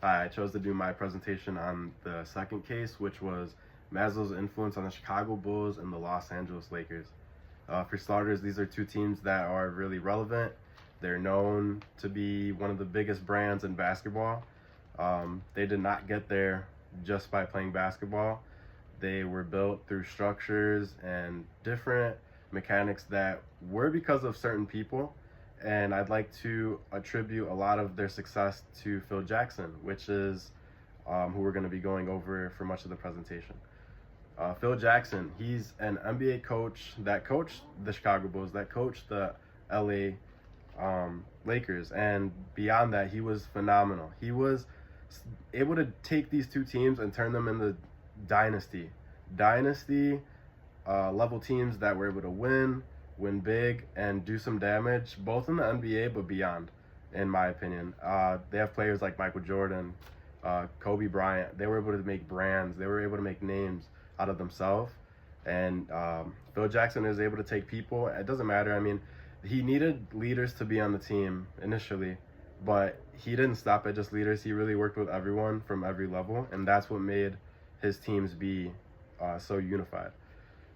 I chose to do my presentation on the second case, which was Maslow's influence on the Chicago Bulls and the Los Angeles Lakers. For starters, these are two teams that are really relevant. They're known to be one of the biggest brands in basketball. They did not get there just by playing basketball. They were built through structures and different mechanics that were because of certain people. And I'd like to attribute a lot of their success to Phil Jackson, which is who we're going to be going over for much of the presentation. Phil Jackson, he's an NBA coach that coached the Chicago Bulls, that coached the LA Lakers, and beyond that, he was phenomenal. He was able to take these two teams and turn them into dynasty level teams that were able to win big, and do some damage, both in the NBA but beyond, in my opinion. They have players like Michael Jordan, Kobe Bryant. They were able to make brands. They were able to make names out of themselves. And Phil Jackson is able to take people. It doesn't matter. I mean, he needed leaders to be on the team initially, but he didn't stop at just leaders. He really worked with everyone from every level, and that's what made his teams be so unified.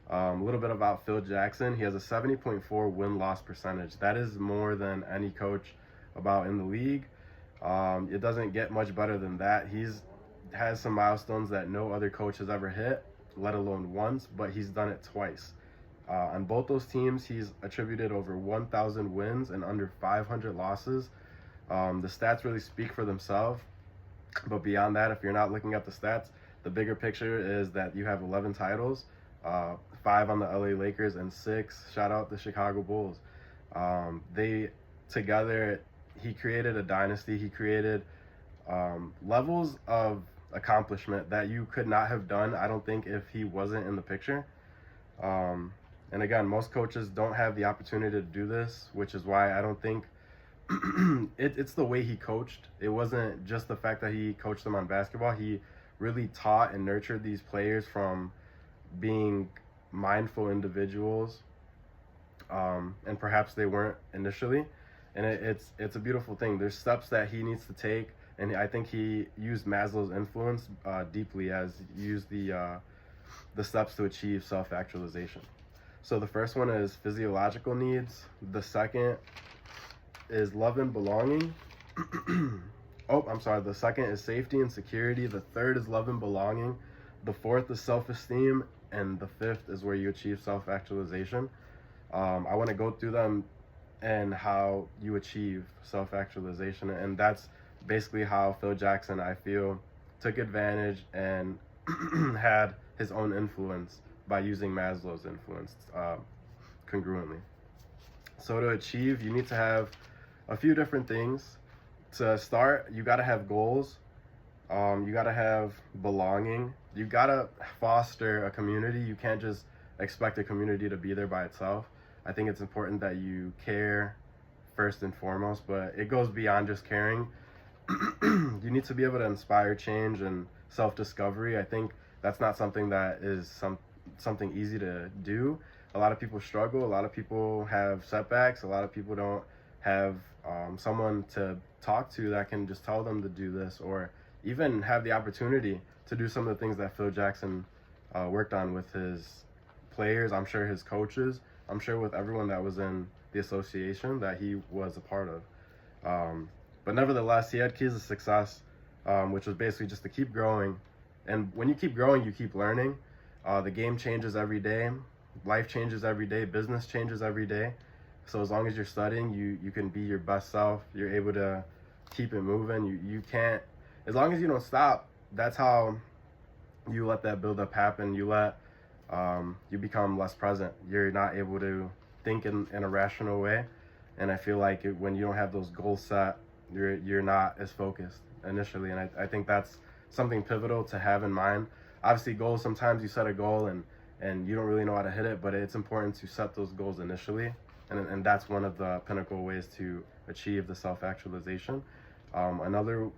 A little bit about Phil Jackson. He has a 70.4 win-loss percentage. That is more than any coach about in the league. It doesn't get much better than that. He's has some milestones that no other coach has ever hit, let alone once, but he's done it twice. On both those teams, he's attributed over 1,000 wins and under 500 losses. The stats really speak for themselves, but beyond that, if you're not looking at the stats, the bigger picture is that you have 11 titles, 5 on the LA Lakers and 6, shout out the Chicago Bulls. They together, he created a dynasty. He created levels of accomplishment that you could not have done, I don't think, if he wasn't in the picture. And again, most coaches don't have the opportunity to do this, which is why I don't think it's the way he coached. It wasn't just the fact that he coached them on basketball. He really taught and nurtured these players from being mindful individuals, and perhaps they weren't initially. And it's a beautiful thing. There's steps that he needs to take, and I think he used Maslow's influence deeply, as he used the steps to achieve self-actualization. So the first one is physiological needs. The second is love and belonging. The second is safety and security. The third is love and belonging. The fourth is self-esteem. And the fifth is where you achieve self-actualization. I want to go through them and how you achieve self-actualization. And that's basically how Phil Jackson, I feel, took advantage and had his own influence by using Maslow's influence congruently. So to achieve, you need to have a few different things. To start, you got to have goals. You got to have belonging. You got to foster a community. You can't just expect a community to be there by itself. I think it's important that you care first and foremost, but it goes beyond just caring. You need to be able to inspire change and self-discovery. I think that's not something that is something easy to do. A lot of people struggle. A lot of people have setbacks. A lot of people don't have someone to talk to that can just tell them to do this, or even have the opportunity to do some of the things that Phil Jackson worked on with his players, I'm sure his coaches, I'm sure with everyone that was in the association that he was a part of. But nevertheless, he had keys to success, which was basically just to keep growing. And when you keep growing, you keep learning. The game changes every day. Life changes every day. Business changes every day. So as long as you're studying, you can be your best self. You're able to keep it moving. You can't, as long as you don't stop, that's how you let that buildup happen. You become less present. You're not able to think in a rational way. And I feel like when you don't have those goals set, you're not as focused initially. And I think that's something pivotal to have in mind. Obviously, goals, sometimes you set a goal and you don't really know how to hit it, but it's important to set those goals initially. And that's one of the pinnacle ways to achieve the self-actualization. Another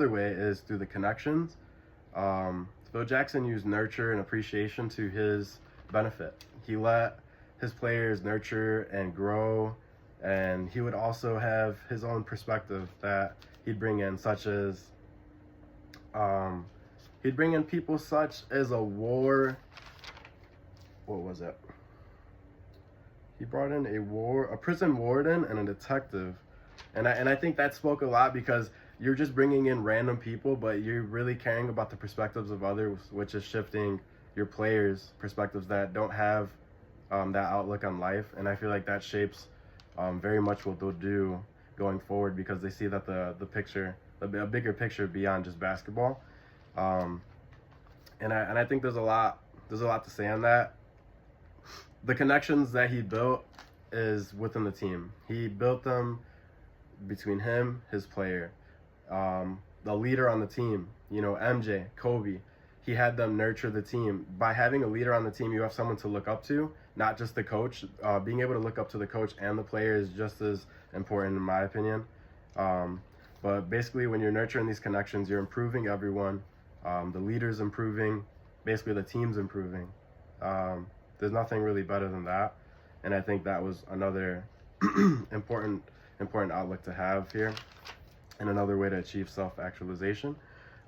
way is through the connections. Phil Jackson used nurture and appreciation to his benefit. He let his players nurture and grow, and he would also have his own perspective that he'd bring in, such as Um, he'd bring in people such as a war. What was it? He brought in a prison warden, and a detective, and I think that spoke a lot because you're just bringing in random people, but you're really caring about the perspectives of others, which is shifting your players' perspectives that don't have that outlook on life, and I feel like that shapes very much what they'll do going forward because they see that the picture, a bigger picture beyond just basketball, um, and I think there's a lot to say on that. The connections that he built is within the team. He built them between him, his player, the leader on the team, MJ, Kobe. He had them nurture the team. By having a leader on the team, you have someone to look up to, not just the coach. Being able to look up to the coach and the player is just as important, in my opinion. But basically, when you're nurturing these connections, you're improving everyone. The leader's improving. Basically, the team's improving. There's nothing really better than that. And I think that was another important outlook to have here, and another way to achieve self-actualization.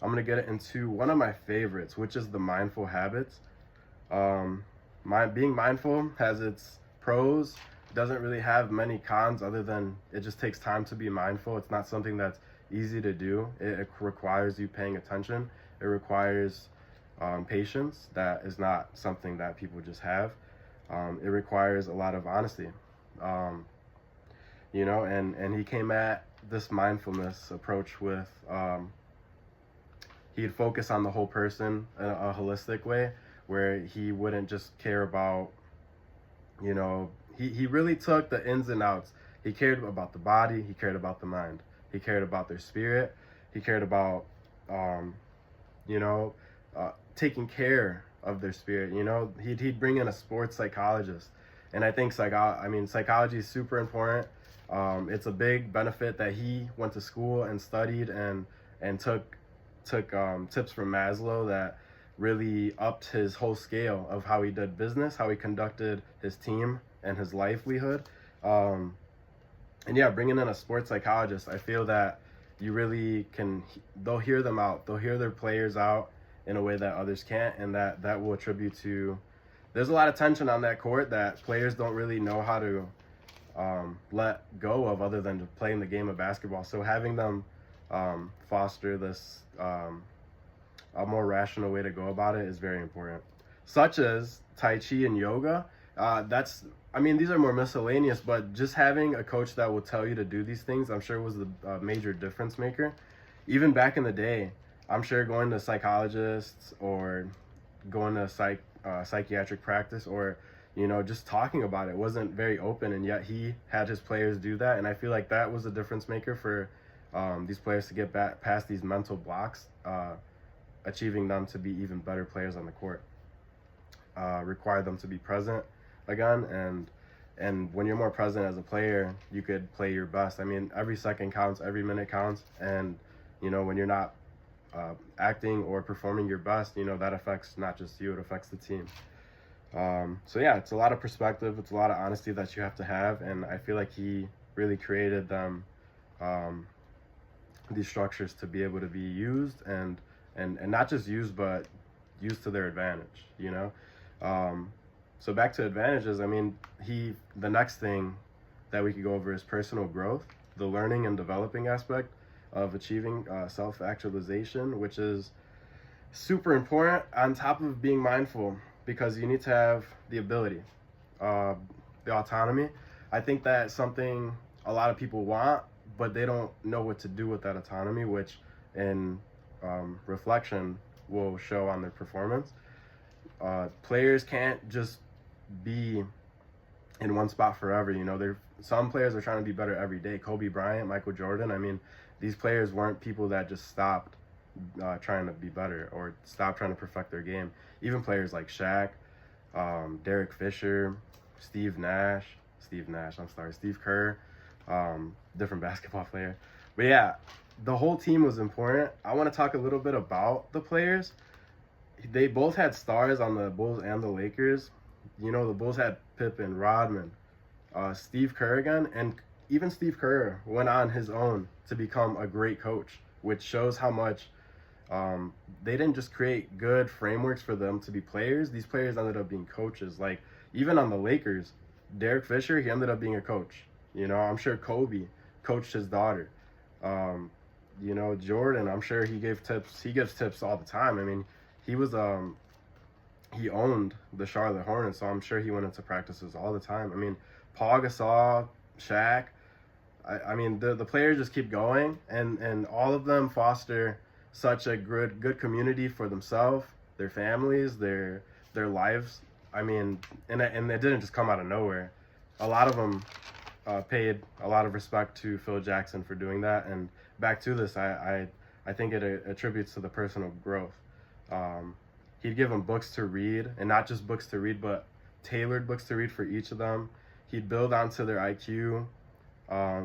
I'm going to get into one of my favorites, which is the mindful habits. Being mindful has its pros. It doesn't really have many cons other than it just takes time to be mindful. It's not something that's easy to do. It requires you paying attention. It requires patience. That is not something that people just have. It requires a lot of honesty. And he came at this mindfulness approach with he'd focus on the whole person in a holistic way, where he wouldn't just care about, he really took the ins and outs. He cared about the body, he cared about the mind, he cared about their spirit, he cared about taking care of their spirit. He'd bring in a sports psychologist, and I think psychology is super important. It's a big benefit that he went to school and studied and took tips from Maslow that really upped his whole scale of how he did business, how he conducted his team and his livelihood. Bringing in a sports psychologist, I feel that you really they'll hear them out. They'll hear their players out in a way that others can't, and that will attribute to, there's a lot of tension on that court that players don't really know how to let go of other than playing the game of basketball. So having them foster this a more rational way to go about it is very important, such as Tai Chi and yoga. These are more miscellaneous, but just having a coach that will tell you to do these things, I'm sure was the major difference maker. Even back in the day, I'm sure going to psychologists or going to psychiatric practice or just talking about it wasn't very open, and yet he had his players do that. And I feel like that was a difference maker for these players to get back past these mental blocks, achieving them to be even better players on the court. Require them to be present again, and when you're more present as a player, you could play your best. Every second counts, every minute counts, and when you're not acting or performing your best, that affects not just you, it affects the team. It's a lot of perspective, it's a lot of honesty that you have to have, and I feel like he really created them, these structures to be able to be used and not just used, but used to their advantage. So back to advantages, the next thing that we could go over is personal growth, the learning and developing aspect of achieving self-actualization, which is super important on top of being mindful, because you need to have the ability, the autonomy. I think that's something a lot of people want, but they don't know what to do with that autonomy, which in reflection will show on their performance. Players can't just be in one spot forever. Some players are trying to be better every day. Kobe Bryant, Michael Jordan. These players weren't people that just stopped trying to be better or stopped trying to perfect their game. Even players like Shaq, Derek Fisher, Steve Kerr, different basketball player. But yeah, the whole team was important. I want to talk a little bit about the players. They both had stars on the Bulls and the Lakers. The Bulls had Pippen, Rodman, Steve Kerr again, and even Steve Kerr went on his own to become a great coach, which shows how much They didn't just create good frameworks for them to be players. These players ended up being coaches. Like, even on the Lakers, Derek Fisher, he ended up being a coach. You know, I'm sure Kobe coached his daughter. Um, you know, Jordan, I'm sure he gave tips. He gives tips all the time. I mean, he was he owned the Charlotte Hornets, so I'm sure he went into practices all the time. I mean, Paul Gasol, Shaq. I mean, the players just keep going, and all of them foster such a good community for themselves, their families, their lives. I mean, and it didn't just come out of nowhere. A lot of them paid a lot of respect to Phil Jackson for doing that. And back to this, I think it attributes to the personal growth. He'd give them books to read, and not just books to read, but tailored books to read for each of them. He'd build onto their IQ.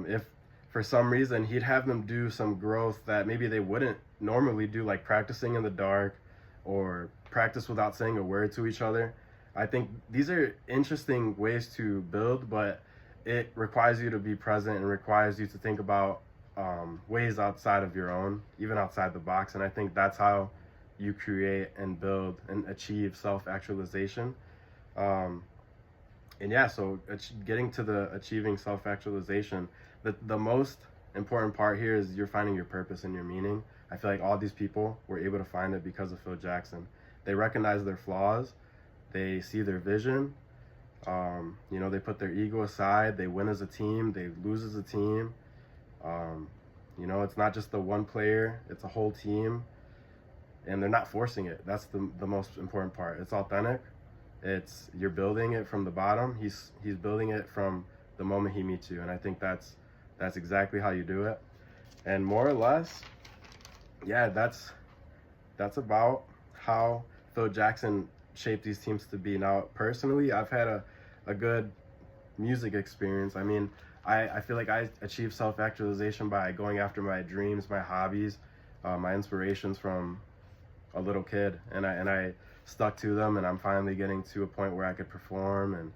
If for some reason he'd have them do some growth that maybe they wouldn't normally do, like practicing in the dark or practice without saying a word to each other. I think these are interesting ways to build, but it requires you to be present and requires you to think about ways outside of your own, even outside the box. And I think that's how you create and build and achieve self-actualization. And yeah, so getting to the achieving self-actualization, the most important part here is you're finding your purpose and your meaning. I feel like all these people were able to find it because of Phil Jackson. They recognize their flaws, they see their vision, you know, they put their ego aside, they win as a team, they lose as a team. You know, it's not just the one player, it's a whole team, and they're not forcing it. That's the most important part. It's authentic. You're building it from the bottom. He's building it from the moment he meets you, and I think that's exactly how you do it. And more or less, yeah, that's about how Phil Jackson shaped these teams to be. Now, personally, I've had a good music experience. I mean, I feel like I achieved self-actualization by going after my dreams, my hobbies, my inspirations from a little kid, and I stuck to them, and I'm finally getting to a point where I could perform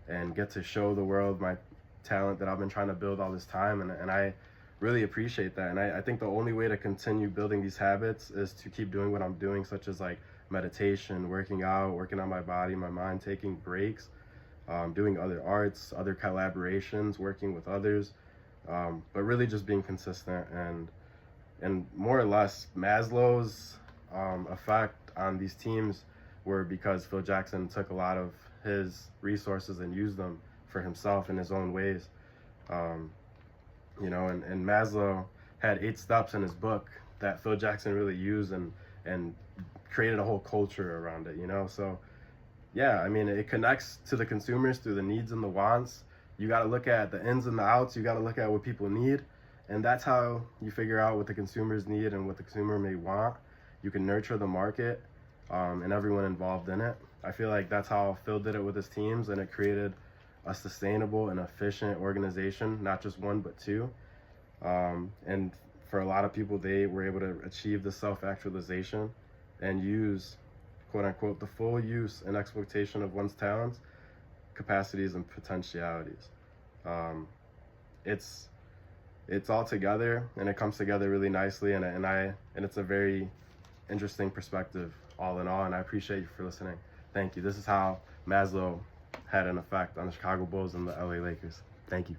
and get to show the world my talent that I've been trying to build all this time, and I really appreciate that. And I think the only way to continue building these habits is to keep doing what I'm doing, such as like meditation, working out, working on my body, my mind, taking breaks, doing other arts, other collaborations, working with others, but really just being consistent. And more or less, Maslow's effect on these teams were because Phil Jackson took a lot of his resources and used them for himself in his own ways. You know, and Maslow had 8 steps in his book that Phil Jackson really used and created a whole culture around it, you know? So yeah, I mean, it connects to the consumers through the needs and the wants. You got to look at the ins and the outs. You got to look at what people need. And that's how you figure out what the consumers need and what the consumer may want. You can nurture the market and everyone involved in it. I feel like that's how Phil did it with his teams, and it created a sustainable and efficient organization, not just one, but 2. And for a lot of people, they were able to achieve the self-actualization and use, quote unquote, the full use and exploitation of one's talents, capacities, and potentialities. It's all together, and it comes together really nicely, and it's a very interesting perspective all in all, and I appreciate you for listening. Thank you. This is how Maslow had an effect on the Chicago Bulls and the LA Lakers. Thank you.